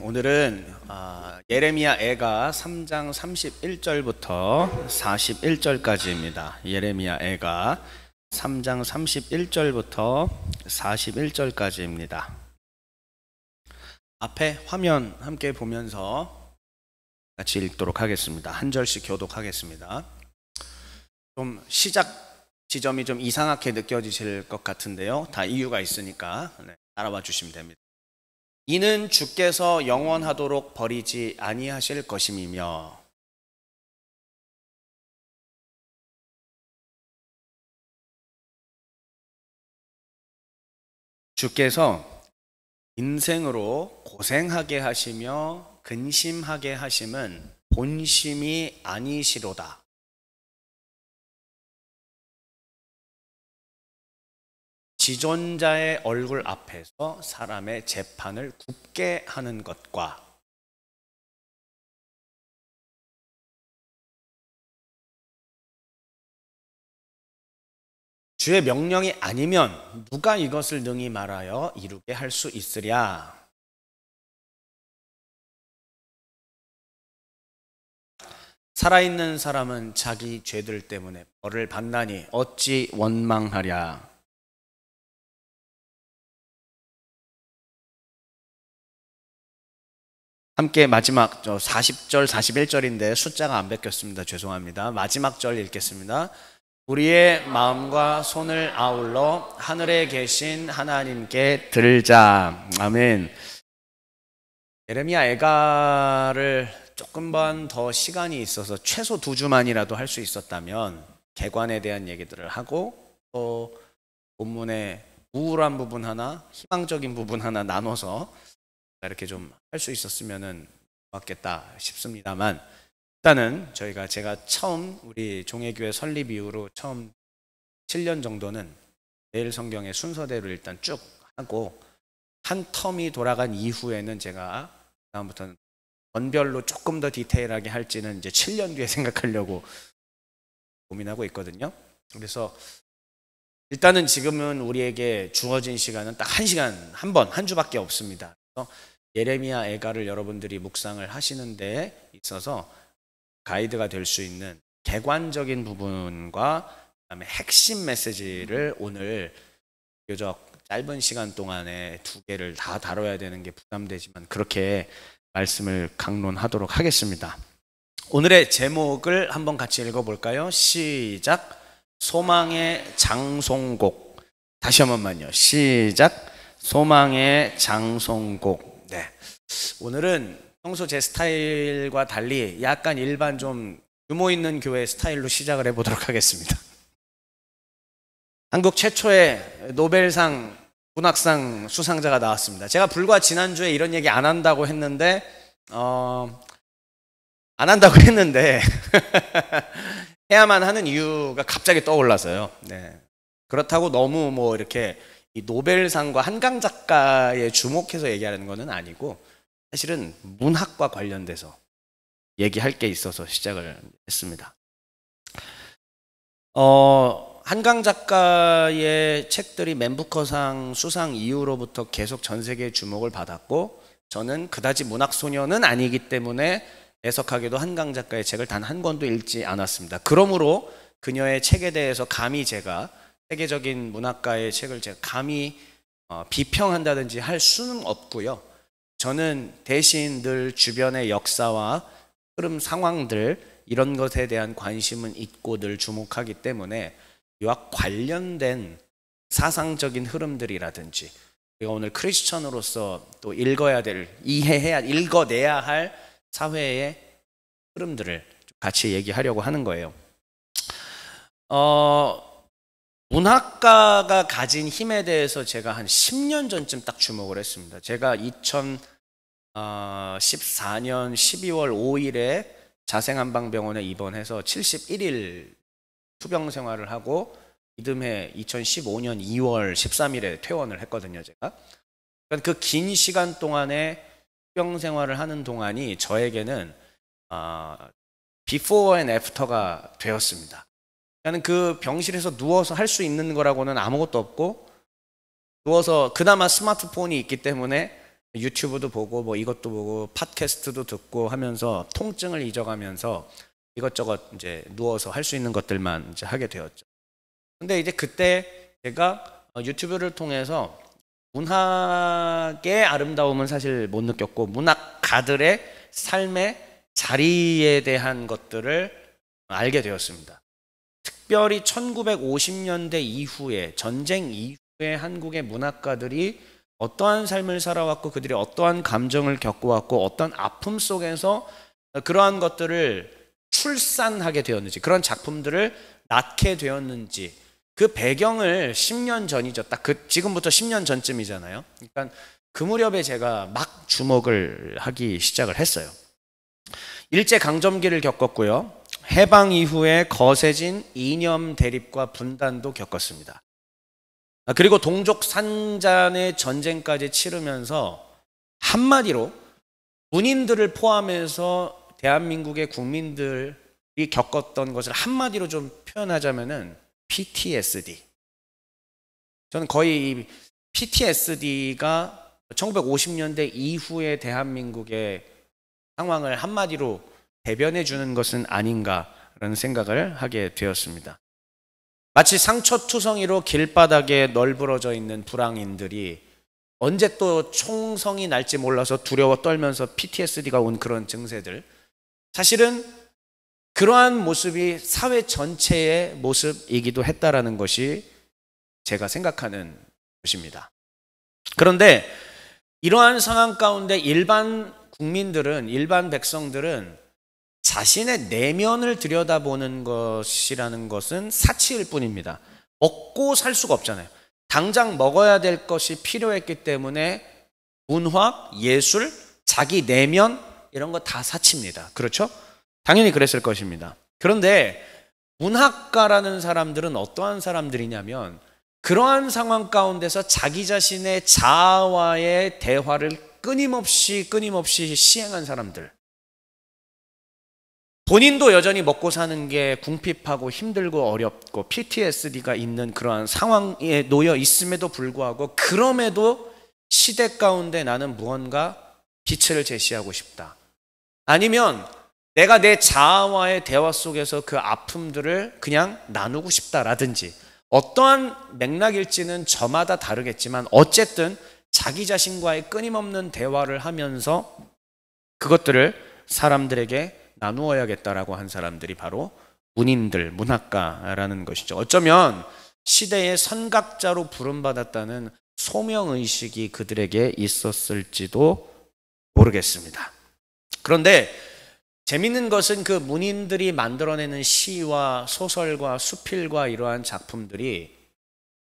오늘은 예레미야 애가 3장 31절부터 41절까지입니다. 예레미야 애가 3장 31절부터 41절까지입니다. 앞에 화면 함께 보면서 같이 읽도록 하겠습니다. 한 절씩 교독하겠습니다. 좀 시작 지점이 좀 이상하게 느껴지실 것 같은데요. 다 이유가 있으니까 따라와 주시면 됩니다. 이는 주께서 영원하도록 버리지 아니하실 것임이며 주께서 인생으로 고생하게 하시며 근심하게 하심은 본심이 아니시로다. 지존자의 얼굴 앞에서 사람의 재판을 굽게 하는 것과 주의 명령이 아니면 누가 이것을 능히 말하여 이루게 할 수 있으랴. 살아있는 사람은 자기 죄들 때문에 벌을 받나니 어찌 원망하랴. 함께 마지막 40절 41절인데 숫자가 안 바뀌었습니다. 죄송합니다. 마지막 절 읽겠습니다. 우리의 마음과 손을 아울러 하늘에 계신 하나님께 들자. 아멘. 예레미야 애가를 조금만 더 시간이 있어서 최소 2주만이라도 할 수 있었다면 개관에 대한 얘기들을 하고 또 본문의 우울한 부분 하나, 희망적인 부분 하나 나눠서 이렇게 좀 할 수 있었으면 좋았겠다 싶습니다만, 일단은 제가 처음 우리 종회교회 설립 이후로 처음 7년 정도는 매일 성경의 순서대로 일단 쭉 하고, 한 텀이 돌아간 이후에는 제가 다음부터는 원별로 조금 더 디테일하게 할지는 이제 7년 뒤에 생각하려고 고민하고 있거든요. 그래서 일단은 지금은 우리에게 주어진 시간은 딱 1시간 한 주밖에 없습니다. 그래서 예레미야 애가를 여러분들이 묵상을 하시는 데 있어서 가이드가 될 수 있는 객관적인 부분과 그다음에 핵심 메시지를 오늘 비교적 짧은 시간 동안에 2개를 다 다뤄야 되는 게 부담되지만 그렇게 말씀을 강론하도록 하겠습니다. 오늘의 제목을 한번 같이 읽어볼까요? 시작. 소망의 장송곡. 다시 한 번만요. 시작. 소망의 장송곡. 네. 오늘은 평소 제 스타일과 달리 약간 일반 좀 규모 있는 교회 스타일로 시작을 해보도록 하겠습니다. 한국 최초의 노벨상 문학상 수상자가 나왔습니다. 제가 불과 지난주에 이런 얘기 안 한다고 했는데 해야만 하는 이유가 갑자기 떠올라서요. 네. 그렇다고 너무 이렇게 이 노벨상과 한강 작가에 주목해서 얘기하는 것은 아니고, 사실은 문학과 관련돼서 얘기할 게 있어서 시작을 했습니다. 한강 작가의 책들이 맨부커상 수상 이후로부터 계속 전 세계의 주목을 받았고, 저는 그다지 문학소녀는 아니기 때문에 애석하게도 한강 작가의 책을 단 한 권도 읽지 않았습니다. 그러므로 그녀의 책에 대해서 감히 제가 세계적인 문학가의 책을 제가 감히 비평한다든지 할 수는 없고요. 저는 대신 늘 주변의 역사와 흐름 상황들 이런 것에 대한 관심은 있고 늘 주목하기 때문에 이와 관련된 사상적인 흐름들이라든지 우리가 오늘 크리스천으로서 또 읽어내야 할 사회의 흐름들을 같이 얘기하려고 하는 거예요. 문학가가 가진 힘에 대해서 제가 한 10년 전쯤 딱 주목을 했습니다. 제가 2014년 12월 5일에 자생한방병원에 입원해서 71일 투병 생활을 하고 이듬해 2015년 2월 13일에 퇴원을 했거든요. 제가 그 긴 시간 동안에 투병 생활을 하는 동안이 저에게는 비포 앤 애프터가 되었습니다. 나는 그 병실에서 누워서 할 수 있는 거라고는 아무것도 없고, 누워서 그나마 스마트폰이 있기 때문에 유튜브도 보고 뭐 이것도 보고 팟캐스트도 듣고 하면서 통증을 잊어가면서 이것저것 이제 누워서 할 수 있는 것들만 이제 하게 되었죠. 근데 이제 그때 제가 유튜브를 통해서 문학의 아름다움은 사실 못 느꼈고 문학가들의 삶의 자리에 대한 것들을 알게 되었습니다. 특별히 1950년대 이후에 전쟁 이후에 한국의 문학가들이 어떠한 삶을 살아왔고 그들이 어떠한 감정을 겪어왔고 어떤 아픔 속에서 그러한 것들을 출산하게 되었는지 그런 작품들을 낳게 되었는지 그 배경을 10년 전이죠. 딱 지금부터 10년 전쯤이잖아요. 그러니까 그 무렵에 제가 막 주목을 하기 시작을 했어요. 일제강점기를 겪었고요. 해방 이후에 거세진 이념 대립과 분단도 겪었습니다. 그리고 동족 산잔의 전쟁까지 치르면서 한마디로 군인들을 포함해서 대한민국의 국민들이 겪었던 것을 한마디로 좀 표현하자면은 PTSD. 저는 거의 이 PTSD가 1950년대 이후의 대한민국의 상황을 한마디로 대변해 주는 것은 아닌가라는 생각을 하게 되었습니다. 마치 상처투성이로 길바닥에 널브러져 있는 불황인들이 언제 또 총성이 날지 몰라서 두려워 떨면서 PTSD가 온 그런 증세들. 사실은 그러한 모습이 사회 전체의 모습이기도 했다라는 것이 제가 생각하는 것입니다. 그런데 이러한 상황 가운데 일반 국민들은, 일반 백성들은 자신의 내면을 들여다보는 것이라는 것은 사치일 뿐입니다. 먹고 살 수가 없잖아요. 당장 먹어야 될 것이 필요했기 때문에 문화, 예술, 자기 내면 이런 거 다 사치입니다. 그렇죠? 당연히 그랬을 것입니다. 그런데 문학가라는 사람들은 어떠한 사람들이냐면 그러한 상황 가운데서 자기 자신의 자아와의 대화를 끊임없이 시행한 사람들. 본인도 여전히 먹고 사는 게 궁핍하고 힘들고 어렵고 PTSD가 있는 그러한 상황에 놓여 있음에도 불구하고 그럼에도 시대 가운데 나는 무언가 빛을 제시하고 싶다. 아니면 내가 내 자아와의 대화 속에서 그 아픔들을 그냥 나누고 싶다라든지 어떠한 맥락일지는 저마다 다르겠지만 어쨌든 자기 자신과의 끊임없는 대화를 하면서 그것들을 사람들에게 나누어야겠다라고 한 사람들이 바로 문인들, 문학가라는 것이죠. 어쩌면 시대의 선각자로 부름받았다는 소명의식이 그들에게 있었을지도 모르겠습니다. 그런데 재밌는 것은 그 문인들이 만들어내는 시와 소설과 수필과 이러한 작품들이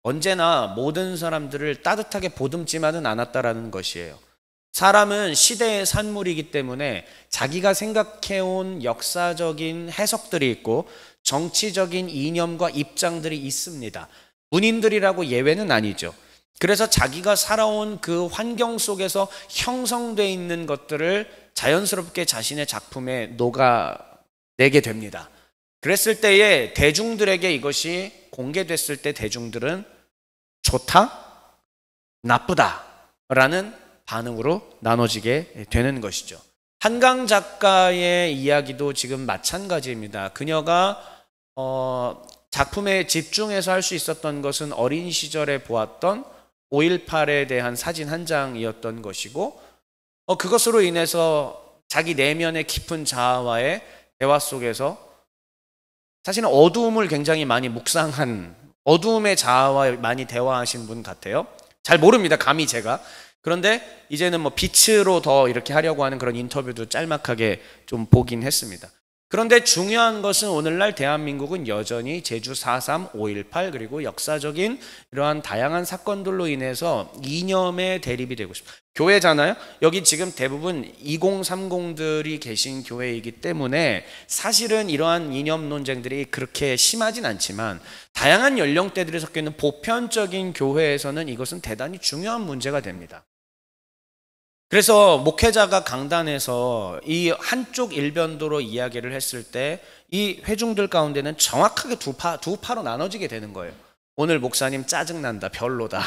언제나 모든 사람들을 따뜻하게 보듬지만은 않았다라는 것이에요. 사람은 시대의 산물이기 때문에 자기가 생각해온 역사적인 해석들이 있고 정치적인 이념과 입장들이 있습니다. 문인들이라고 예외는 아니죠. 그래서 자기가 살아온 그 환경 속에서 형성되어 있는 것들을 자연스럽게 자신의 작품에 녹아내게 됩니다. 그랬을 때에 대중들에게 이것이 공개됐을 때 대중들은 좋다, 나쁘다 라는 반응으로 나눠지게 되는 것이죠. 한강 작가의 이야기도 지금 마찬가지입니다. 그녀가 작품에 집중해서 할 수 있었던 것은 어린 시절에 보았던 5.18에 대한 사진 한 장이었던 것이고 그것으로 인해서 자기 내면의 깊은 자아와의 대화 속에서 사실은 어두움을 굉장히 많이 묵상한 어두움의 자아와 많이 대화하신 분 같아요. 잘 모릅니다. 감히 제가. 그런데 이제는 뭐 빛으로 더 이렇게 하려고 하는 그런 인터뷰도 짤막하게 좀 보긴 했습니다. 그런데 중요한 것은 오늘날 대한민국은 여전히 제주 4.3, 5.18 그리고 역사적인 이러한 다양한 사건들로 인해서 이념의 대립이 되고 있습니다. 교회잖아요. 여기 지금 대부분 2030들이 계신 교회이기 때문에 사실은 이러한 이념 논쟁들이 그렇게 심하진 않지만 다양한 연령대들이 섞여 있는 보편적인 교회에서는 이것은 대단히 중요한 문제가 됩니다. 그래서 목회자가 강단에서 이 한쪽 일변도로 이야기를 했을 때 이 회중들 가운데는 정확하게 두 파로 나눠지게 되는 거예요. 오늘 목사님 짜증난다, 별로다.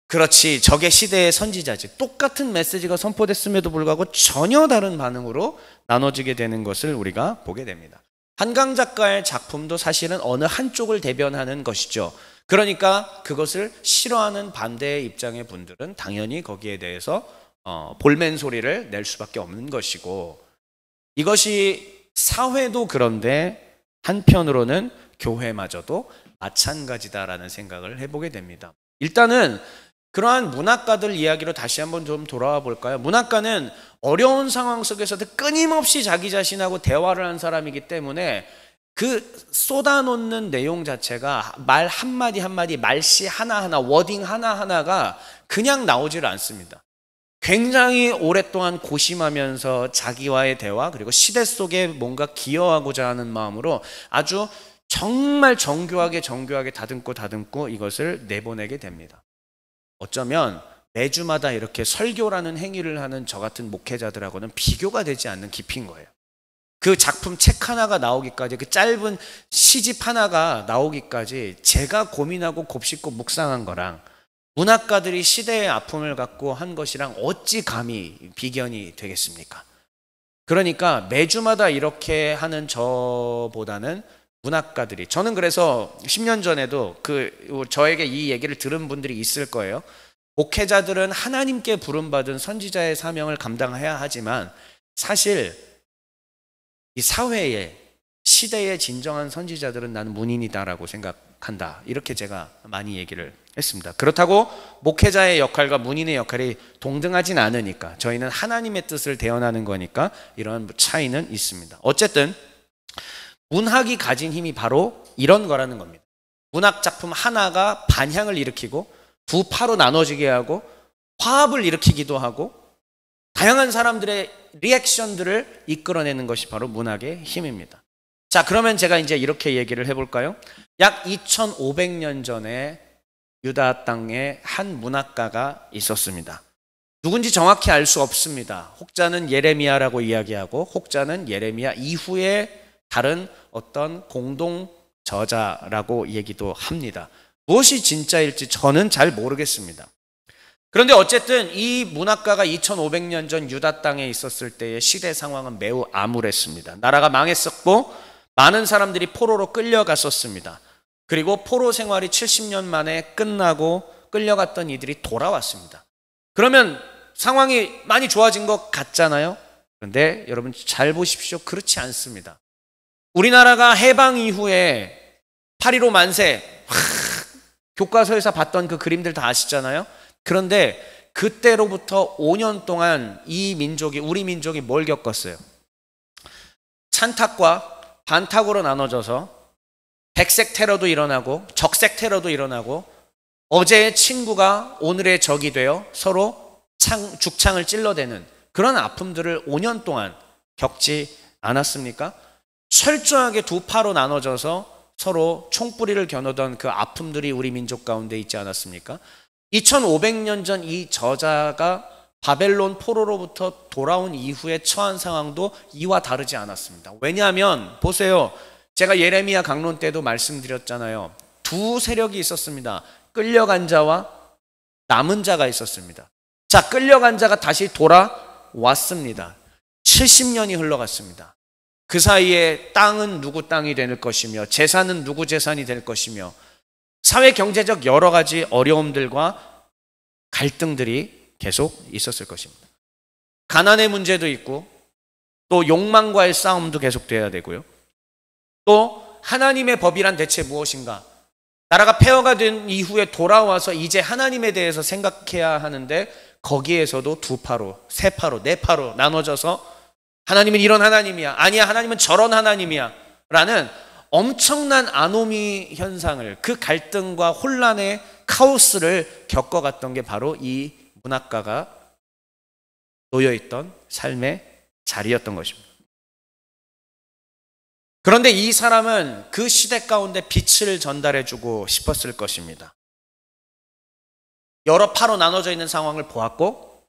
그렇지, 저게 시대의 선지자지. 똑같은 메시지가 선포됐음에도 불구하고 전혀 다른 반응으로 나눠지게 되는 것을 우리가 보게 됩니다. 한강 작가의 작품도 사실은 어느 한쪽을 대변하는 것이죠. 그러니까 그것을 싫어하는 반대의 입장의 분들은 당연히 거기에 대해서 볼멘 소리를 낼 수밖에 없는 것이고, 이것이 사회도 그런데 한편으로는 교회마저도 마찬가지다라는 생각을 해보게 됩니다. 일단은 그러한 문학가들 이야기로 다시 한번 좀 돌아와 볼까요? 문학가는 어려운 상황 속에서도 끊임없이 자기 자신하고 대화를 한 사람이기 때문에 그 쏟아놓는 내용 자체가 말 한마디 한마디, 말씨 하나하나, 워딩 하나하나가 그냥 나오질 않습니다. 굉장히 오랫동안 고심하면서 자기와의 대화, 그리고 시대 속에 뭔가 기여하고자 하는 마음으로 아주 정말 정교하게 다듬고 이것을 내보내게 됩니다. 어쩌면 매주마다 이렇게 설교라는 행위를 하는 저 같은 목회자들하고는 비교가 되지 않는 깊이인 거예요. 그 작품 책 하나가 나오기까지, 그 짧은 시집 하나가 나오기까지 제가 고민하고 곱씹고 묵상한 거랑 문학가들이 시대의 아픔을 갖고 한 것이랑 어찌 감히 비견이 되겠습니까? 그러니까 매주마다 이렇게 하는 저보다는 문학가들이, 저는 그래서 10년 전에도 저에게 이 얘기를 들은 분들이 있을 거예요. 목회자들은 하나님께 부름받은 선지자의 사명을 감당해야 하지만 사실 이 사회의 시대의 진정한 선지자들은 나는 문인이다라고 생각한다. 이렇게 제가 많이 얘기를 했습니다. 그렇다고 목회자의 역할과 문인의 역할이 동등하진 않으니까, 저희는 하나님의 뜻을 대언하는 거니까 이런 차이는 있습니다. 어쨌든 문학이 가진 힘이 바로 이런 거라는 겁니다. 문학 작품 하나가 반향을 일으키고 두 파로 나눠지게 하고 화합을 일으키기도 하고 다양한 사람들의 리액션들을 이끌어내는 것이 바로 문학의 힘입니다. 자, 그러면 제가 이제 이렇게 얘기를 해볼까요? 약 2500년 전에 유다 땅에 한 문학가가 있었습니다. 누군지 정확히 알 수 없습니다. 혹자는 예레미야라고 이야기하고 혹자는 예레미야 이후에 다른 어떤 공동 저자라고 얘기도 합니다. 무엇이 진짜일지 저는 잘 모르겠습니다. 그런데 어쨌든 이 문학가가 2500년 전 유다 땅에 있었을 때의 시대 상황은 매우 암울했습니다. 나라가 망했었고 많은 사람들이 포로로 끌려갔었습니다. 그리고 포로 생활이 70년 만에 끝나고 끌려갔던 이들이 돌아왔습니다. 그러면 상황이 많이 좋아진 것 같잖아요. 그런데 여러분 잘 보십시오. 그렇지 않습니다. 우리나라가 해방 이후에 8.15 만세, 교과서에서 봤던 그 그림들 다 아시잖아요. 그런데 그때로부터 5년 동안 우리 민족이 뭘 겪었어요? 찬탁과 반탁으로 나눠져서 백색 테러도 일어나고 적색 테러도 일어나고, 어제의 친구가 오늘의 적이 되어 서로 죽창을 찔러대는 그런 아픔들을 5년 동안 겪지 않았습니까? 철저하게 두 파로 나눠져서 서로 총뿌리를 겨누던 그 아픔들이 우리 민족 가운데 있지 않았습니까? 2500년 전 이 저자가 바벨론 포로로부터 돌아온 이후에 처한 상황도 이와 다르지 않았습니다. 왜냐하면 보세요. 제가 예레미야 강론 때도 말씀드렸잖아요. 두 세력이 있었습니다. 끌려간 자와 남은 자가 있었습니다. 자, 끌려간 자가 다시 돌아왔습니다. 70년이 흘러갔습니다. 그 사이에 땅은 누구 땅이 될 것이며 재산은 누구 재산이 될 것이며 사회 경제적 여러 가지 어려움들과 갈등들이 계속 있었을 것입니다. 가난의 문제도 있고 또 욕망과의 싸움도 계속돼야 되고요. 또 하나님의 법이란 대체 무엇인가? 나라가 폐허가 된 이후에 돌아와서 이제 하나님에 대해서 생각해야 하는데 거기에서도 두 파로, 세 파로, 네 파로 나눠져서 하나님은 이런 하나님이야, 아니야 하나님은 저런 하나님이야 라는 엄청난 아노미 현상을, 그 갈등과 혼란의 카오스를 겪어갔던 게 바로 이 문학가가 놓여있던 삶의 자리였던 것입니다. 그런데 이 사람은 그 시대 가운데 빛을 전달해주고 싶었을 것입니다. 여러 파로 나눠져 있는 상황을 보았고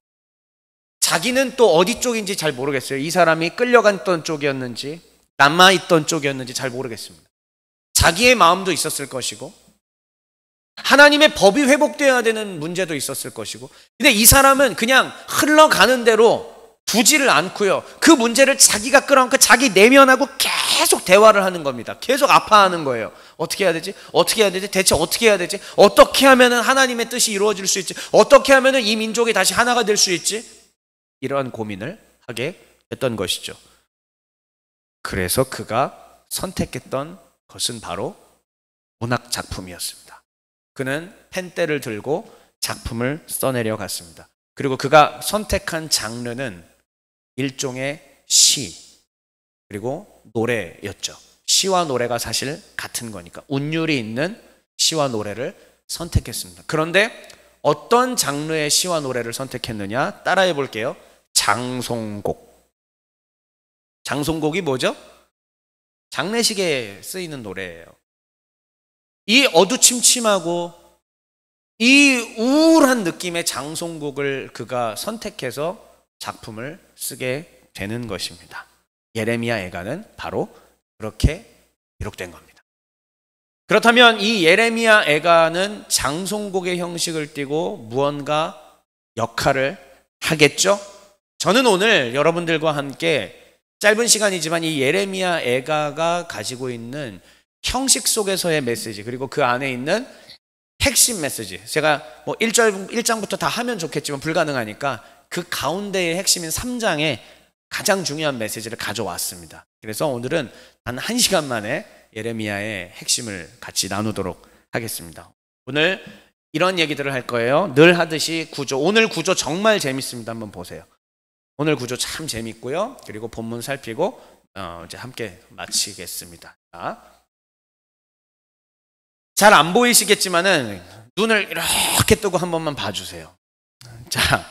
자기는 또 어디 쪽인지 잘 모르겠어요. 이 사람이 끌려갔던 쪽이었는지 남아있던 쪽이었는지 잘 모르겠습니다. 자기의 마음도 있었을 것이고 하나님의 법이 회복되어야 되는 문제도 있었을 것이고, 근데 이 사람은 그냥 흘러가는 대로 두지를 않고요, 그 문제를 자기가 끌어안고 자기 내면하고 계속 대화를 하는 겁니다. 계속 아파하는 거예요. 어떻게 해야 되지? 어떻게 해야 되지? 대체 어떻게 해야 되지? 어떻게 하면 하나님의 뜻이 이루어질 수 있지? 어떻게 하면 이 민족이 다시 하나가 될 수 있지? 이러한 고민을 하게 됐던 것이죠. 그래서 그가 선택했던 것은 바로 문학 작품이었습니다. 그는 펜대를 들고 작품을 써내려 갔습니다. 그리고 그가 선택한 장르는 일종의 시 그리고 노래였죠. 시와 노래가 사실 같은 거니까 운율이 있는 시와 노래를 선택했습니다. 그런데 어떤 장르의 시와 노래를 선택했느냐? 따라해 볼게요. 장송곡. 장송곡이 뭐죠? 장례식에 쓰이는 노래예요. 이 어두침침하고 이 우울한 느낌의 장송곡을 그가 선택해서 작품을 쓰게 되는 것입니다. 예레미야 애가는 바로 그렇게 기록된 겁니다. 그렇다면 이 예레미야 애가는 장송곡의 형식을 띠고 무언가 역할을 하겠죠? 저는 오늘 여러분들과 함께 짧은 시간이지만 이 예레미야 애가가 가지고 있는 형식 속에서의 메시지, 그리고 그 안에 있는 핵심 메시지, 제가 뭐 1장부터 다 하면 좋겠지만 불가능하니까 그 가운데의 핵심인 3장에 가장 중요한 메시지를 가져왔습니다. 그래서 오늘은 단 1시간 만에 예레미야의 핵심을 같이 나누도록 하겠습니다. 오늘 이런 얘기들을 할 거예요. 늘 하듯이 구조, 오늘 구조 정말 재밌습니다. 한번 보세요. 오늘 구조 참 재밌고요. 그리고 본문 살피고 이제 함께 마치겠습니다. 잘 안 보이시겠지만은 눈을 이렇게 뜨고 한 번만 봐주세요. 자,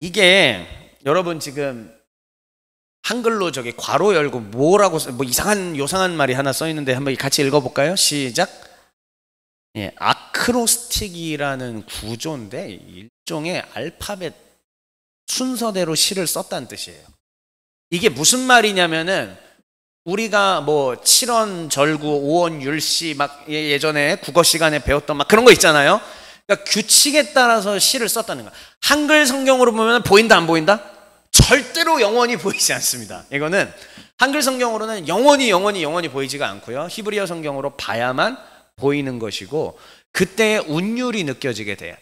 이게 여러분 지금 한글로 저기 괄호 열고 뭐라고 뭐 이상한 요상한 말이 하나 써 있는데 한번 같이 읽어볼까요? 시작. 예, 아크로스틱이라는 구조인데 일종의 알파벳 순서대로 시를 썼다는 뜻이에요. 이게 무슨 말이냐면은 우리가 뭐 7원 절구, 5원 율시 막 예전에 국어 시간에 배웠던 막 그런 거 있잖아요. 그러니까 규칙에 따라서 시를 썼다는 거야. 한글 성경으로 보면 보인다 안 보인다? 절대로 영원히 보이지 않습니다. 이거는 한글 성경으로는 영원히 보이지가 않고요. 히브리어 성경으로 봐야만 보이는 것이고 그때의 운율이 느껴지게 돼요.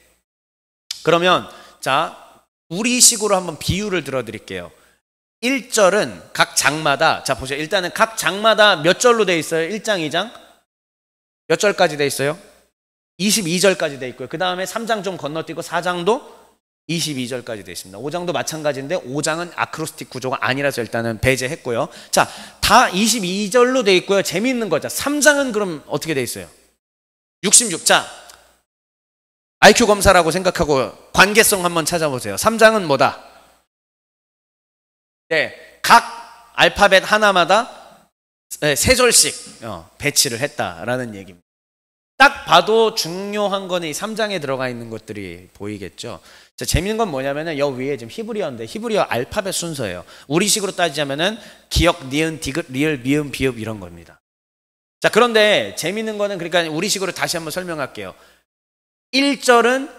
그러면 자, 우리식으로 한번 비유를 들어드릴게요. 1절은 각 장마다, 자 보세요. 일단은 각 장마다 몇 절로 돼 있어요? 1장, 2장? 몇 절까지 돼 있어요? 22절까지 돼 있고요. 그 다음에 3장 좀 건너뛰고 4장도 22절까지 돼 있습니다. 5장도 마찬가지인데 5장은 아크로스틱 구조가 아니라서 일단은 배제했고요. 자, 다 22절로 돼 있고요. 재미있는 거죠. 3장은 그럼 어떻게 돼 있어요? 66. 자, IQ 검사라고 생각하고 관계성 한번 찾아보세요. 3장은 뭐다? 네, 각 알파벳 하나마다 3절씩 배치를 했다라는 얘기입니다. 딱 봐도 중요한 거는 이 3장에 들어가 있는 것들이 보이겠죠. 자, 재밌는 건 뭐냐면은 여기 위에 지금 히브리어인데 히브리어 알파벳 순서예요. 우리식으로 따지자면은 기역, 니은, 디귿, 리을, 미음, 비읍 이런 겁니다. 자, 그런데 재밌는 거는 그러니까 우리식으로 다시 한번 설명할게요. 1절은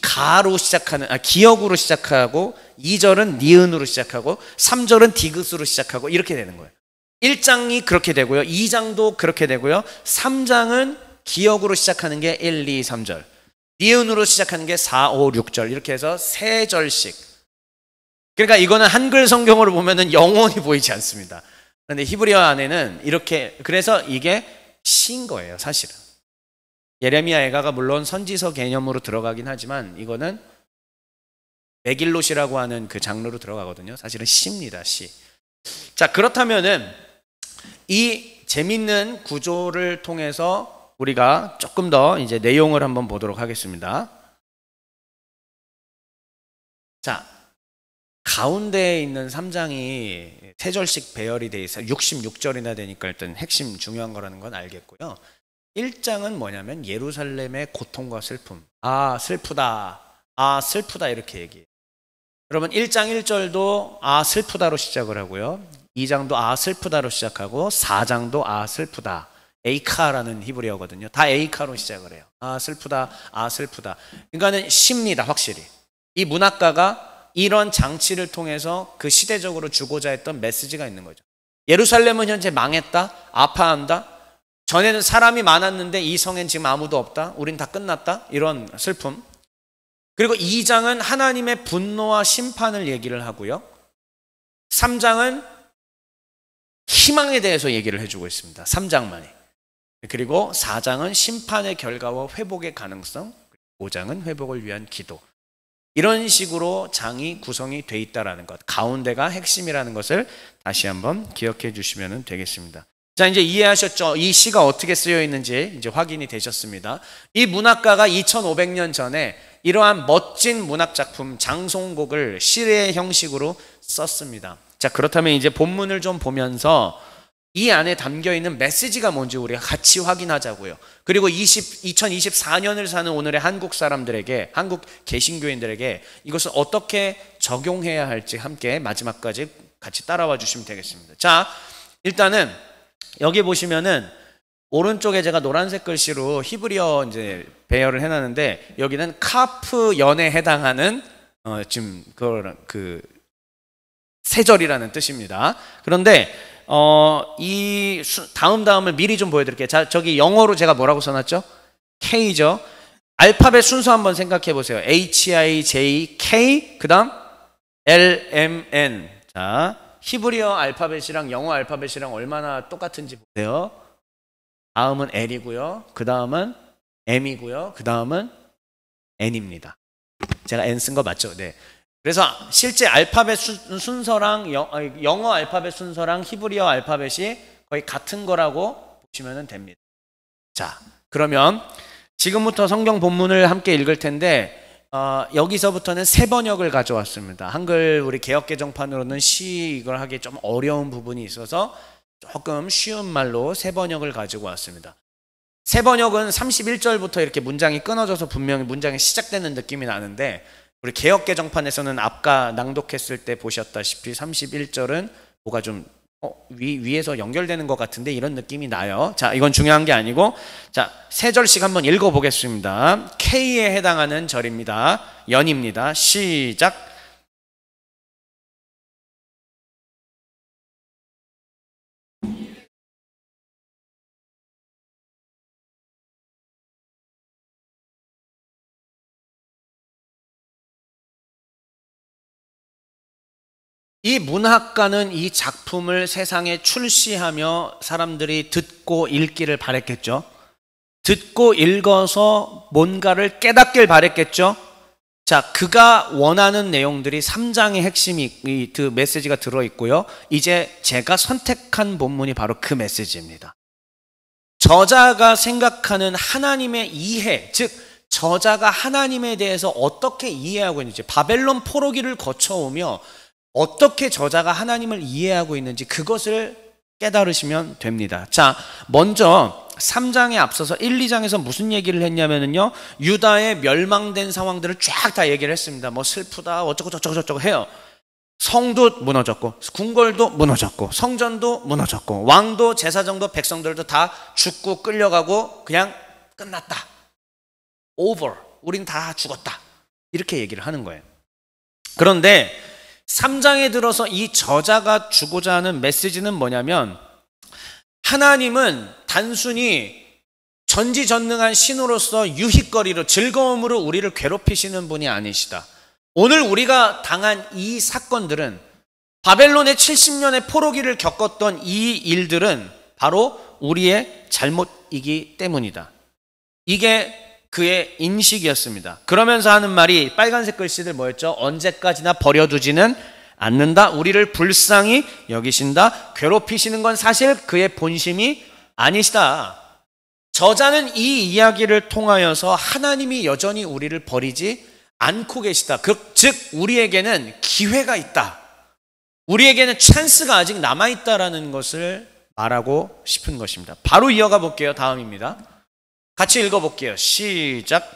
가로 시작하는, 기역으로 시작하고 2절은 니은으로 시작하고 3절은 디귿으로 시작하고 이렇게 되는 거예요. 1장이 그렇게 되고요. 2장도 그렇게 되고요. 3장은 기역으로 시작하는 게 1, 2, 3절. 니은으로 시작하는 게 4, 5, 6절. 이렇게 해서 3절씩. 그러니까 이거는 한글 성경으로 보면은 영원히 보이지 않습니다. 그런데 히브리어 안에는 이렇게, 그래서 이게 시인 거예요, 사실은. 예레미야 애가가 물론 선지서 개념으로 들어가긴 하지만 이거는 메길롯이라고 하는 그 장르로 들어가거든요. 사실은 시입니다, 시. 자, 그렇다면은 이 재밌는 구조를 통해서 우리가 조금 더 이제 내용을 한번 보도록 하겠습니다. 자, 가운데에 있는 3장이 3절씩 배열이 돼 있어요. 66절이나 되니까 일단 핵심 중요한 거라는 건 알겠고요. 1장은 뭐냐면 예루살렘의 고통과 슬픔. 아, 슬프다. 아, 슬프다. 이렇게 얘기해요. 여러분 1장 1절도 아, 슬프다로 시작을 하고요. 2장도 아, 슬프다로 시작하고 4장도 아, 슬프다. 에이카라는 히브리어거든요. 다 에이카로 시작을 해요. 아 슬프다, 아 슬프다. 그러니까는 쉽니다, 확실히. 이 문학가가 이런 장치를 통해서 그 시대적으로 주고자 했던 메시지가 있는 거죠. 예루살렘은 현재 망했다, 아파한다. 전에는 사람이 많았는데 이 성엔 지금 아무도 없다. 우린 다 끝났다. 이런 슬픔. 그리고 2장은 하나님의 분노와 심판을 얘기를 하고요. 3장은 희망에 대해서 얘기를 해주고 있습니다. 3장만이. 그리고 4장은 심판의 결과와 회복의 가능성, 5장은 회복을 위한 기도. 이런 식으로 장이 구성이 돼 있다는 것, 가운데가 핵심이라는 것을 다시 한번 기억해 주시면 되겠습니다. 자, 이제 이해하셨죠? 이 시가 어떻게 쓰여 있는지 이제 확인이 되셨습니다. 이 문학가가 2500년 전에 이러한 멋진 문학작품 장송곡을 시의 형식으로 썼습니다. 자, 그렇다면 이제 본문을 좀 보면서 이 안에 담겨 있는 메시지가 뭔지 우리가 같이 확인하자고요. 그리고 2024년을 사는 오늘의 한국 사람들에게, 한국 개신교인들에게 이것을 어떻게 적용해야 할지 함께 마지막까지 같이 따라와 주시면 되겠습니다. 자, 일단은 여기 보시면은 오른쪽에 제가 노란색 글씨로 히브리어 이제 배열을 해놨는데 여기는 카프 연에 해당하는 지금 그 세절이라는 뜻입니다. 그런데 이 다음을 미리 좀 보여드릴게요. 자, 저기 영어로 제가 뭐라고 써놨죠? K죠. 알파벳 순서 한번 생각해 보세요. H-I-J-K, 그 다음 L-M-N. 자, 히브리어 알파벳이랑 영어 알파벳이랑 얼마나 똑같은지 보세요. 다음은 L이고요. 그 다음은 M이고요. 그 다음은 N입니다. 제가 N 쓴 거 맞죠? 네. 그래서 실제 알파벳 순서랑 영어 알파벳 순서랑 히브리어 알파벳이 거의 같은 거라고 보시면 됩니다. 자, 그러면 지금부터 성경 본문을 함께 읽을 텐데 여기서부터는 새 번역을 가져왔습니다. 한글 우리 개역개정판으로는 이걸 하기 좀 어려운 부분이 있어서 조금 쉬운 말로 새 번역을 가지고 왔습니다. 새 번역은 31절부터 이렇게 문장이 끊어져서 분명히 문장이 시작되는 느낌이 나는데 우리 개역개정판에서는 아까 낭독했을 때 보셨다시피 31절은 뭐가 좀 위에서 연결되는 것 같은데 이런 느낌이 나요. 자, 이건 중요한 게 아니고 자, 세 절씩 한번 읽어보겠습니다. K에 해당하는 절입니다. 연입니다. 시작. 이 문학가는 이 작품을 세상에 출시하며 사람들이 듣고 읽기를 바랬겠죠. 듣고 읽어서 뭔가를 깨닫길 바랬겠죠. 자, 그가 원하는 내용들이 3장의 핵심이 그 메시지가 들어있고요. 이제 제가 선택한 본문이 바로 그 메시지입니다. 저자가 생각하는 하나님의 이해, 즉 저자가 하나님에 대해서 어떻게 이해하고 있는지, 바벨론 포로기를 거쳐오며 어떻게 저자가 하나님을 이해하고 있는지 그것을 깨달으시면 됩니다. 자, 먼저 3장에 앞서서 1, 2장에서 무슨 얘기를 했냐면요, 유다의 멸망된 상황들을 쫙 다 얘기를 했습니다. 뭐 슬프다 어쩌고 저쩌고 저쩌고 해요. 성도 무너졌고 궁궐도 무너졌고 성전도 무너졌고 왕도 제사장도 백성들도 다 죽고 끌려가고 그냥 끝났다. over. 우린 다 죽었다. 이렇게 얘기를 하는 거예요. 그런데 3장에 들어서 이 저자가 주고자 하는 메시지는 뭐냐면 하나님은 단순히 전지전능한 신으로서 유희거리로 즐거움으로 우리를 괴롭히시는 분이 아니시다. 오늘 우리가 당한 이 사건들은 바벨론의 70년의 포로기를 겪었던 이 일들은 바로 우리의 잘못이기 때문이다. 이게 그의 인식이었습니다. 그러면서 하는 말이 빨간색 글씨들 뭐였죠? 언제까지나 버려두지는 않는다. 우리를 불쌍히 여기신다. 괴롭히시는 건 사실 그의 본심이 아니시다. 저자는 이 이야기를 통하여서 하나님이 여전히 우리를 버리지 않고 계시다. 즉 우리에게는 기회가 있다. 우리에게는 찬스가 아직 남아있다라는 것을 말하고 싶은 것입니다. 바로 이어가 볼게요. 다음입니다. 같이 읽어볼게요. 시작.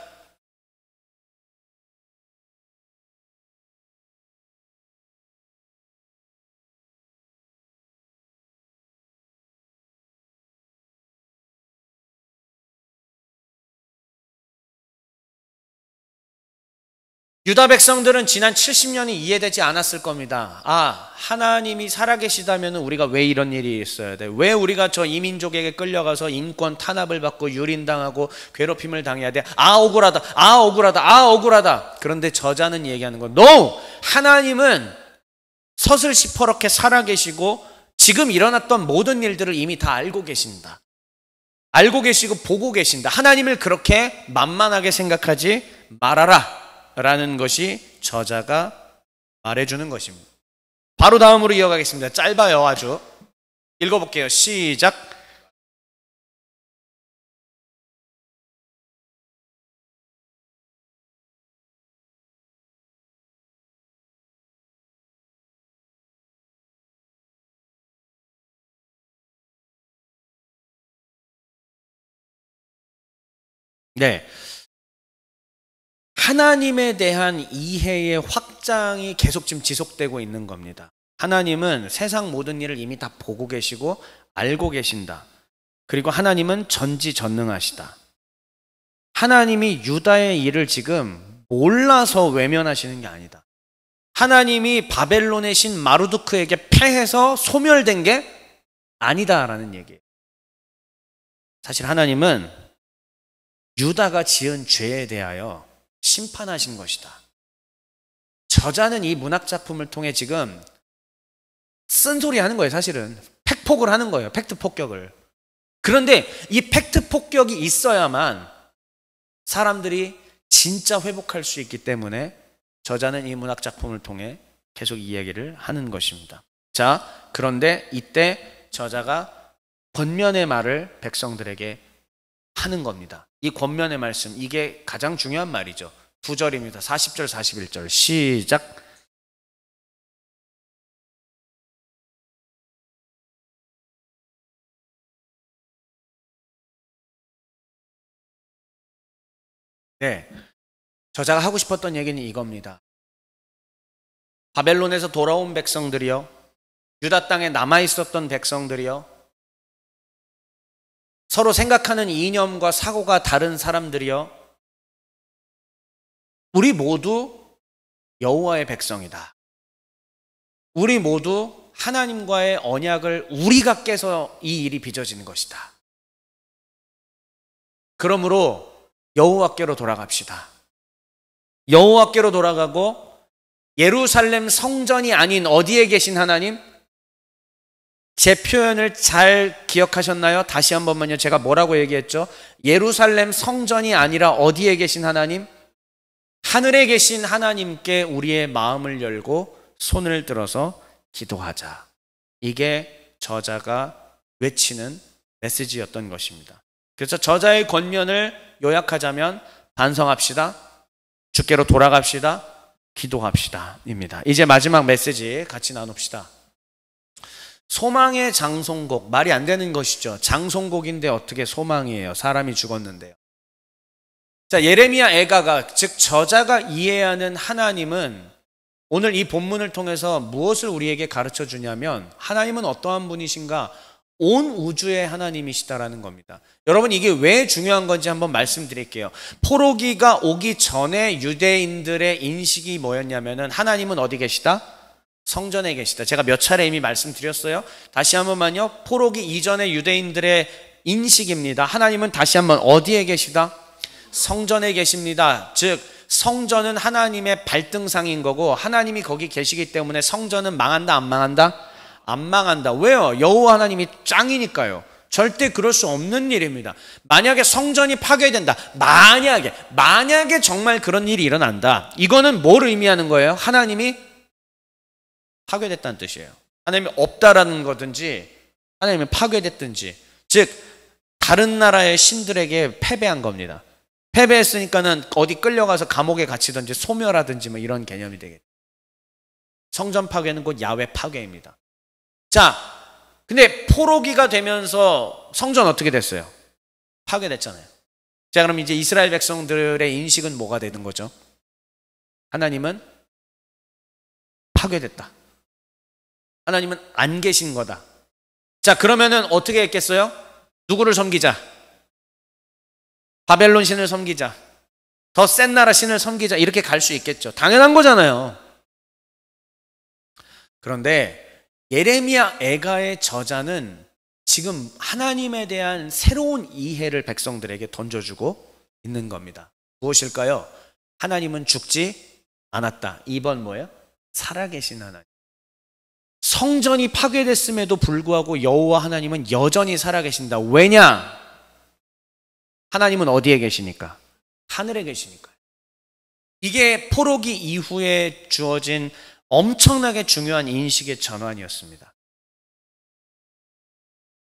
유다 백성들은 지난 70년이 이해되지 않았을 겁니다. 아, 하나님이 살아계시다면 우리가 왜 이런 일이 있어야 돼? 왜 우리가 저 이민족에게 끌려가서 인권 탄압을 받고 유린당하고 괴롭힘을 당해야 돼? 아, 억울하다. 아, 억울하다. 아, 억울하다. 그런데 저자는 얘기하는 건 NO! 하나님은 서슬 시퍼렇게 살아계시고 지금 일어났던 모든 일들을 이미 다 알고 계신다. 알고 계시고 보고 계신다. 하나님을 그렇게 만만하게 생각하지 말아라 라는 것이 저자가 말해주는 것입니다. 바로 다음으로 이어가겠습니다. 짧아요, 아주. 읽어볼게요. 시작. 네. 하나님에 대한 이해의 확장이 계속 지금 지속되고 있는 겁니다. 하나님은 세상 모든 일을 이미 다 보고 계시고 알고 계신다. 그리고 하나님은 전지전능하시다. 하나님이 유다의 일을 지금 몰라서 외면하시는 게 아니다. 하나님이 바벨론의 신 마르두크에게 패해서 소멸된 게 아니다라는 얘기예요. 사실 하나님은 유다가 지은 죄에 대하여 심판하신 것이다. 저자는 이 문학작품을 통해 지금 쓴소리 하는 거예요. 사실은 팩폭을 하는 거예요. 팩트 폭격을. 그런데 이 팩트 폭격이 있어야만 사람들이 진짜 회복할 수 있기 때문에 저자는 이 문학작품을 통해 계속 이 얘기를 하는 것입니다. 자, 그런데 이때 저자가 권면의 말을 백성들에게 하는 겁니다. 이 권면의 말씀, 이게 가장 중요한 말이죠. 9절입니다. 40절, 41절. 시작. 네. 저자가 하고 싶었던 얘기는 이겁니다. 바벨론에서 돌아온 백성들이요. 유다 땅에 남아있었던 백성들이요. 서로 생각하는 이념과 사고가 다른 사람들이요. 우리 모두 여호와의 백성이다. 우리 모두 하나님과의 언약을 우리가 깨서 이 일이 빚어지는 것이다. 그러므로 여호와께로 돌아갑시다. 여호와께로 돌아가고 예루살렘 성전이 아닌 어디에 계신 하나님? 제 표현을 잘 기억하셨나요? 다시 한 번만요. 제가 뭐라고 얘기했죠? 예루살렘 성전이 아니라 어디에 계신 하나님? 하늘에 계신 하나님께 우리의 마음을 열고 손을 들어서 기도하자. 이게 저자가 외치는 메시지였던 것입니다. 그래서 저자의 권면을 요약하자면 반성합시다. 주께로 돌아갑시다. 기도합시다. 입니다. 이제 마지막 메시지 같이 나눕시다. 소망의 장송곡, 말이 안 되는 것이죠. 장송곡인데 어떻게 소망이에요? 사람이 죽었는데요. 자, 예레미야 애가가, 즉 저자가 이해하는 하나님은 오늘 이 본문을 통해서 무엇을 우리에게 가르쳐 주냐면 하나님은 어떠한 분이신가? 온 우주의 하나님이시다라는 겁니다. 여러분, 이게 왜 중요한 건지 한번 말씀드릴게요. 포로기가 오기 전에 유대인들의 인식이 뭐였냐면은 하나님은 어디 계시다? 성전에 계시다. 제가 몇 차례 이미 말씀드렸어요. 다시 한 번만요. 포로기 이전의 유대인들의 인식입니다. 하나님은 다시 한번 어디에 계시다? 성전에 계십니다. 즉 성전은 하나님의 발등상인 거고 하나님이 거기 계시기 때문에 성전은 망한다, 안 망한다? 안 망한다. 왜요? 여호와 하나님이 짱이니까요. 절대 그럴 수 없는 일입니다. 만약에 성전이 파괴된다. 만약에 정말 그런 일이 일어난다. 이거는 뭘 의미하는 거예요? 하나님이 파괴됐다는 뜻이에요. 하나님이 없다라는 거든지 하나님이 파괴됐든지, 즉 다른 나라의 신들에게 패배한 겁니다. 패배했으니까는 어디 끌려가서 감옥에 갇히든지 소멸하든지 뭐 이런 개념이 되겠죠. 성전 파괴는 곧 야훼 파괴입니다. 자, 근데 포로기가 되면서 성전 어떻게 됐어요? 파괴됐잖아요. 자, 그럼 이제 이스라엘 백성들의 인식은 뭐가 되는 거죠? 하나님은 파괴됐다. 하나님은 안 계신 거다. 자, 그러면은 어떻게 했겠어요? 누구를 섬기자? 바벨론 신을 섬기자. 더 센 나라 신을 섬기자 이렇게 갈 수 있겠죠. 당연한 거잖아요. 그런데 예레미야 애가의 저자는 지금 하나님에 대한 새로운 이해를 백성들에게 던져주고 있는 겁니다. 무엇일까요? 하나님은 죽지 않았다. 2번 뭐예요? 살아계신 하나님. 성전이 파괴됐음에도 불구하고 여호와 하나님은 여전히 살아계신다. 왜냐? 하나님은 어디에 계시니까? 하늘에 계시니까. 이게 포로기 이후에 주어진 엄청나게 중요한 인식의 전환이었습니다.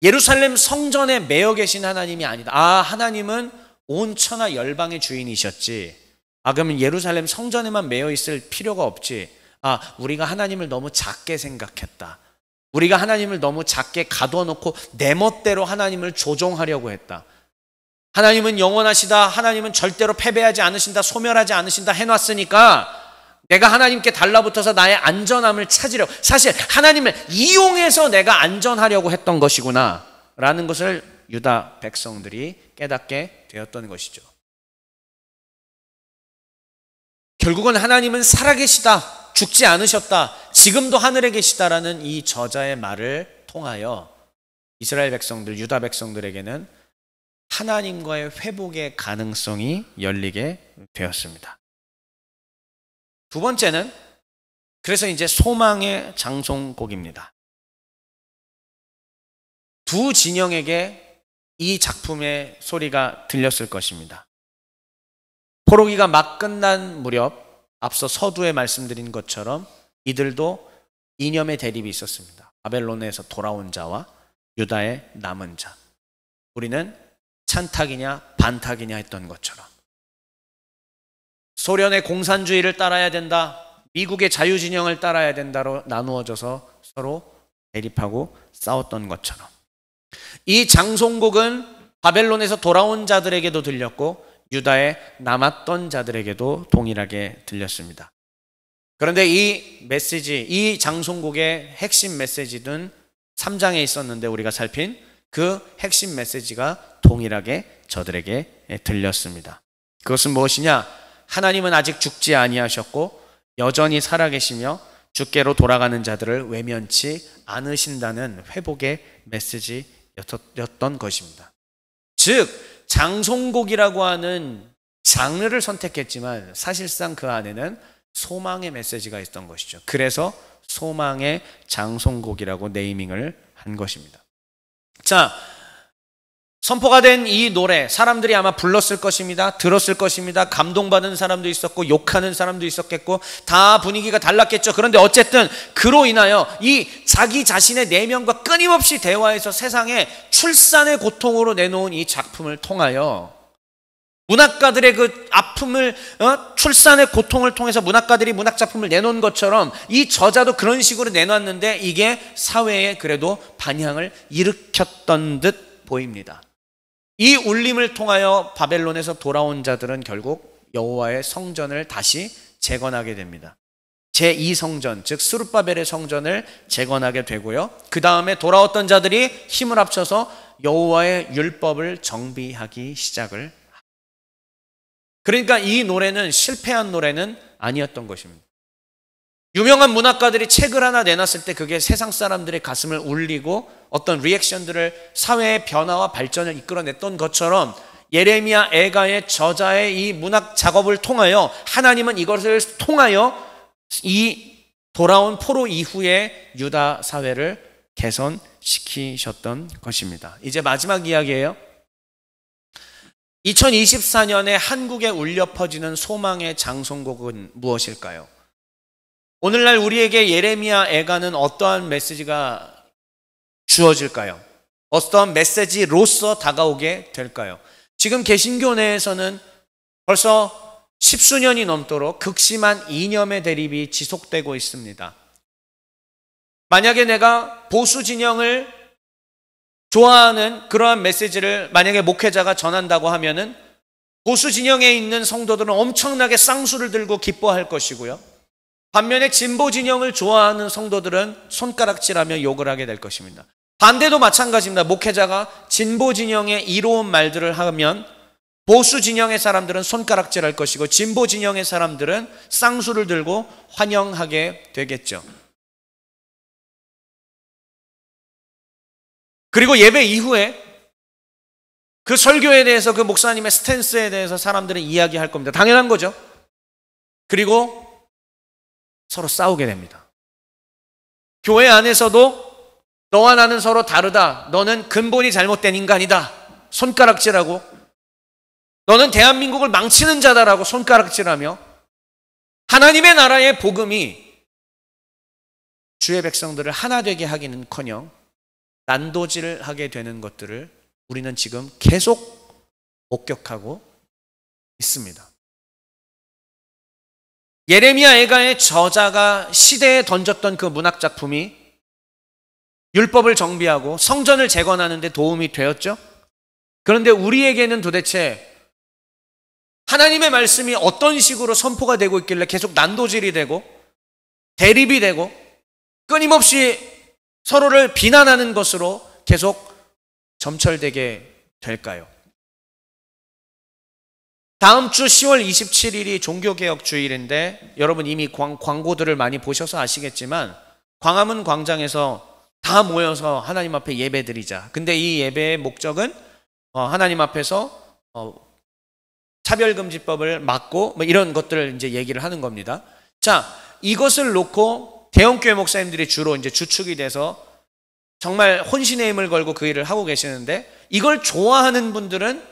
예루살렘 성전에 매여 계신 하나님이 아니다. 하나님은 온 천하 열방의 주인이셨지. 그러면 예루살렘 성전에만 매여 있을 필요가 없지. 우리가 하나님을 너무 작게 생각했다. 우리가 하나님을 너무 작게 가둬놓고 내 멋대로 하나님을 조종하려고 했다. 하나님은 영원하시다. 하나님은 절대로 패배하지 않으신다. 소멸하지 않으신다 해놨으니까 내가 하나님께 달라붙어서 나의 안전함을 찾으려고, 사실 하나님을 이용해서 내가 안전하려고 했던 것이구나 라는 것을 유다 백성들이 깨닫게 되었던 것이죠. 결국은 하나님은 살아계시다, 죽지 않으셨다, 지금도 하늘에 계시다라는 이 저자의 말을 통하여 이스라엘 백성들, 유다 백성들에게는 하나님과의 회복의 가능성이 열리게 되었습니다. 두 번째는 그래서 이제 소망의 장송곡입니다. 두 진영에게 이 작품의 소리가 들렸을 것입니다. 포로기가 막 끝난 무렵 앞서 서두에 말씀드린 것처럼 이들도 이념의 대립이 있었습니다. 바벨론에서 돌아온 자와 유다의 남은 자. 우리는 찬탁이냐 반탁이냐 했던 것처럼 소련의 공산주의를 따라야 된다, 미국의 자유진영을 따라야 된다로 나누어져서 서로 대립하고 싸웠던 것처럼 이 장송곡은 바벨론에서 돌아온 자들에게도 들렸고 유다에 남았던 자들에게도 동일하게 들렸습니다. 그런데 이 메시지, 이 장송곡의 핵심 메시지는 3장에 있었는데 우리가 살핀 그 핵심 메시지가 동일하게 저들에게 들렸습니다. 그것은 무엇이냐? 하나님은 아직 죽지 아니하셨고 여전히 살아계시며 주께로 돌아가는 자들을 외면치 않으신다는 회복의 메시지였던 것입니다. 즉 장송곡이라고 하는 장르를 선택했지만 사실상 그 안에는 소망의 메시지가 있었던 것이죠. 그래서 소망의 장송곡이라고 네이밍을 한 것입니다. 자, 선포가 된 이 노래 사람들이 아마 불렀을 것입니다. 들었을 것입니다. 감동받은 사람도 있었고 욕하는 사람도 있었겠고 다 분위기가 달랐겠죠. 그런데 어쨌든 그로 인하여 이 자기 자신의 내면과 끊임없이 대화해서 세상에 출산의 고통으로 내놓은 이 작품을 통하여 문학가들의 그 아픔을, 출산의 고통을 통해서 문학가들이 문학작품을 내놓은 것처럼 이 저자도 그런 식으로 내놨는데 이게 사회에 그래도 반향을 일으켰던 듯 보입니다. 이 울림을 통하여 바벨론에서 돌아온 자들은 결국 여호와의 성전을 다시 재건하게 됩니다. 제2성전, 즉 스룹바벨의 성전을 재건하게 되고요. 그 다음에 돌아왔던 자들이 힘을 합쳐서 여호와의 율법을 정비하기 시작을 합니다. 그러니까 이 노래는 실패한 노래는 아니었던 것입니다. 유명한 문학가들이 책을 하나 내놨을 때 그게 세상 사람들의 가슴을 울리고 어떤 리액션들을, 사회의 변화와 발전을 이끌어냈던 것처럼 예레미야 애가의 저자의 이 문학 작업을 통하여 하나님은 이것을 통하여 이 돌아온 포로 이후의 유다 사회를 개선시키셨던 것입니다. 이제 마지막 이야기예요. 2024년에 한국에 울려 퍼지는 소망의 장송곡은 무엇일까요? 오늘날 우리에게 예레미야 애가는 어떠한 메시지가 주어질까요? 어떠한 메시지로서 다가오게 될까요? 지금 개신교 내에서는 벌써 10수년이 넘도록 극심한 이념의 대립이 지속되고 있습니다. 만약에 내가 보수 진영을 좋아하는 그러한 메시지를 만약에 목회자가 전한다고 하면은 보수 진영에 있는 성도들은 엄청나게 쌍수를 들고 기뻐할 것이고요. 반면에 진보 진영을 좋아하는 성도들은 손가락질하며 욕을 하게 될 것입니다. 반대도 마찬가지입니다. 목회자가 진보 진영의 이로운 말들을 하면 보수 진영의 사람들은 손가락질할 것이고 진보 진영의 사람들은 쌍수를 들고 환영하게 되겠죠. 그리고 예배 이후에 그 설교에 대해서, 그 목사님의 스탠스에 대해서 사람들은 이야기할 겁니다. 당연한 거죠. 그리고 서로 싸우게 됩니다. 교회 안에서도 너와 나는 서로 다르다, 너는 근본이 잘못된 인간이다 손가락질하고, 너는 대한민국을 망치는 자다라고 손가락질하며, 하나님의 나라의 복음이 주의 백성들을 하나 되게 하기는커녕 난도질하게 되는 것들을 우리는 지금 계속 목격하고 있습니다. 예레미야 애가의 저자가 시대에 던졌던 그 문학작품이 율법을 정비하고 성전을 재건하는 데 도움이 되었죠. 그런데 우리에게는 도대체 하나님의 말씀이 어떤 식으로 선포가 되고 있길래 계속 난도질이 되고 대립이 되고 끊임없이 서로를 비난하는 것으로 계속 점철되게 될까요? 다음 주 10월 27일이 종교개혁 주일인데 여러분 이미 광고들을 많이 보셔서 아시겠지만 광화문 광장에서 다 모여서 하나님 앞에 예배드리자. 근데 이 예배의 목적은 하나님 앞에서 차별금지법을 막고 뭐 이런 것들을 이제 얘기를 하는 겁니다. 자, 이것을 놓고 대형교회 목사님들이 주로 이제 주축이 돼서 정말 혼신의 힘을 걸고 그 일을 하고 계시는데, 이걸 좋아하는 분들은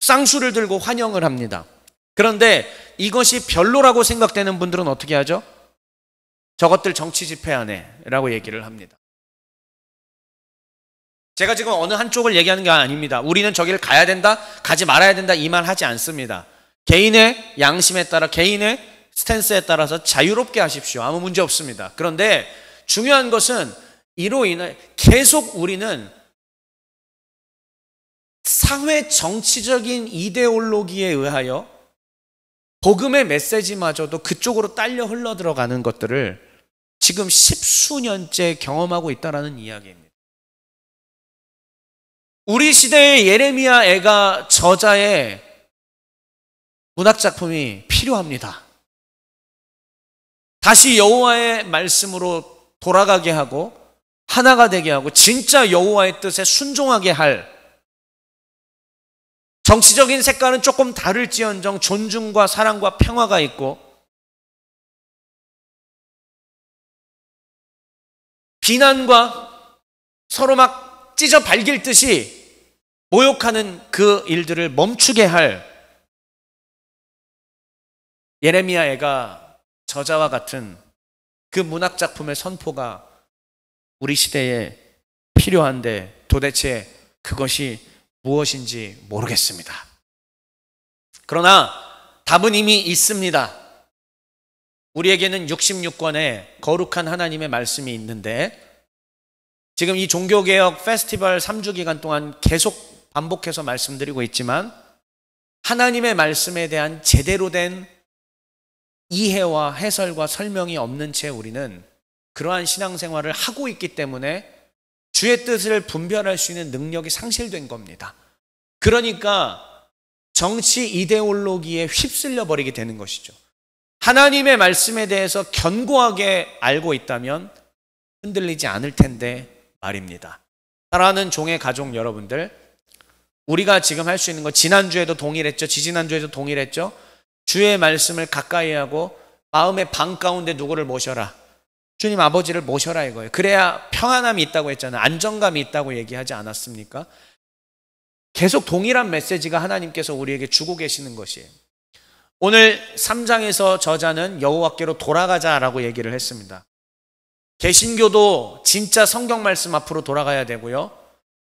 쌍수를 들고 환영을 합니다. 그런데 이것이 별로라고 생각되는 분들은 어떻게 하죠? 저것들 정치 집회하네 라고 얘기를 합니다. 제가 지금 어느 한쪽을 얘기하는 게 아닙니다. 우리는 저기를 가야 된다, 가지 말아야 된다 이 말 하지 않습니다. 개인의 양심에 따라, 개인의 스탠스에 따라서 자유롭게 하십시오. 아무 문제 없습니다. 그런데 중요한 것은 이로 인해 계속 우리는 사회 정치적인 이데올로기에 의하여 복음의 메시지마저도 그쪽으로 딸려 흘러들어가는 것들을 지금 십수년째 경험하고 있다는 이야기입니다. 우리 시대의 예레미야 애가 저자의 문학작품이 필요합니다. 다시 여호와의 말씀으로 돌아가게 하고 하나가 되게 하고 진짜 여호와의 뜻에 순종하게 할, 정치적인 색깔은 조금 다를지언정 존중과 사랑과 평화가 있고 비난과 서로 막 찢어 발길 듯이 모욕하는 그 일들을 멈추게 할 예레미야 애가 저자와 같은 그 문학작품의 선포가 우리 시대에 필요한데 도대체 그것이 무엇인지 모르겠습니다. 그러나 답은 이미 있습니다. 우리에게는 66권의 거룩한 하나님의 말씀이 있는데, 지금 이 종교개혁 페스티벌 3주 기간 동안 계속 반복해서 말씀드리고 있지만 하나님의 말씀에 대한 제대로 된 이해와 해설과 설명이 없는 채 우리는 그러한 신앙생활을 하고 있기 때문에 주의 뜻을 분별할 수 있는 능력이 상실된 겁니다. 그러니까 정치 이데올로기에 휩쓸려 버리게 되는 것이죠. 하나님의 말씀에 대해서 견고하게 알고 있다면 흔들리지 않을 텐데 말입니다. 사랑하는 종의 가족 여러분들, 우리가 지금 할 수 있는 거, 지난주에도 동일했죠. 지지난주에도 동일했죠. 주의 말씀을 가까이 하고 마음의 방 가운데 누구를 모셔라, 주님 아버지를 모셔라 이거예요. 그래야 평안함이 있다고 했잖아요. 안정감이 있다고 얘기하지 않았습니까? 계속 동일한 메시지가 하나님께서 우리에게 주고 계시는 것이에요. 오늘 3장에서 저자는 여호와께로 돌아가자라고 얘기를 했습니다. 개신교도 진짜 성경 말씀 앞으로 돌아가야 되고요,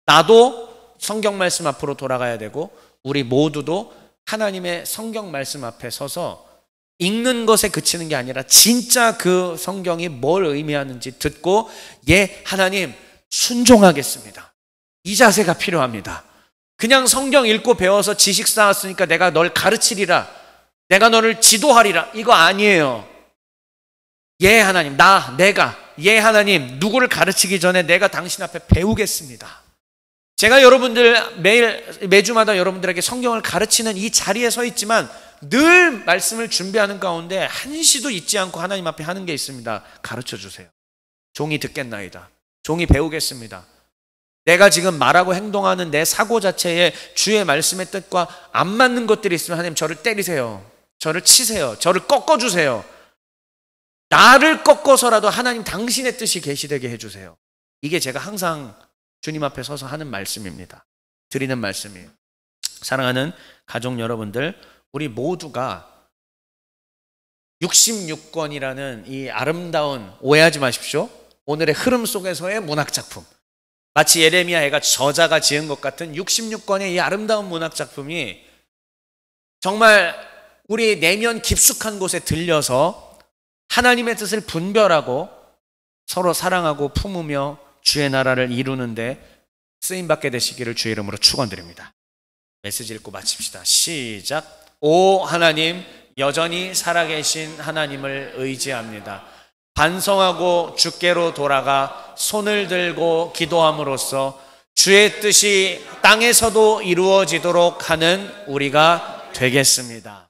나도 성경 말씀 앞으로 돌아가야 되고, 우리 모두도 하나님의 성경 말씀 앞에 서서 읽는 것에 그치는 게 아니라 진짜 그 성경이 뭘 의미하는지 듣고, 예 하나님 순종하겠습니다, 이 자세가 필요합니다. 그냥 성경 읽고 배워서 지식 쌓았으니까 내가 널 가르치리라, 내가 너를 지도하리라, 이거 아니에요. 예 하나님, 내가 예 하나님, 누구를 가르치기 전에 내가 당신 앞에 배우겠습니다. 제가 여러분들 매주마다 여러분들에게 성경을 가르치는 이 자리에 서 있지만 늘 말씀을 준비하는 가운데 한시도 잊지 않고 하나님 앞에 하는 게 있습니다. 가르쳐 주세요. 종이 듣겠나이다. 종이 배우겠습니다. 내가 지금 말하고 행동하는 내 사고 자체에 주의 말씀의 뜻과 안 맞는 것들이 있으면 하나님 저를 때리세요. 저를 치세요. 저를 꺾어주세요. 나를 꺾어서라도 하나님 당신의 뜻이 계시되게 해주세요. 이게 제가 항상 주님 앞에 서서 하는 말씀입니다. 드리는 말씀이에요. 사랑하는 가족 여러분들, 우리 모두가 66권이라는 이 아름다운, 오해하지 마십시오, 오늘의 흐름 속에서의 문학작품, 마치 예레미야가 저자가 지은 것 같은 66권의 이 아름다운 문학작품이 정말 우리 내면 깊숙한 곳에 들려서 하나님의 뜻을 분별하고 서로 사랑하고 품으며 주의 나라를 이루는데 쓰임받게 되시기를 주의 이름으로 축원드립니다. 메시지 읽고 마칩시다. 시작. 오 하나님, 여전히 살아계신 하나님을 의지합니다. 반성하고 주께로 돌아가 손을 들고 기도함으로써 주의 뜻이 땅에서도 이루어지도록 하는 우리가 되겠습니다.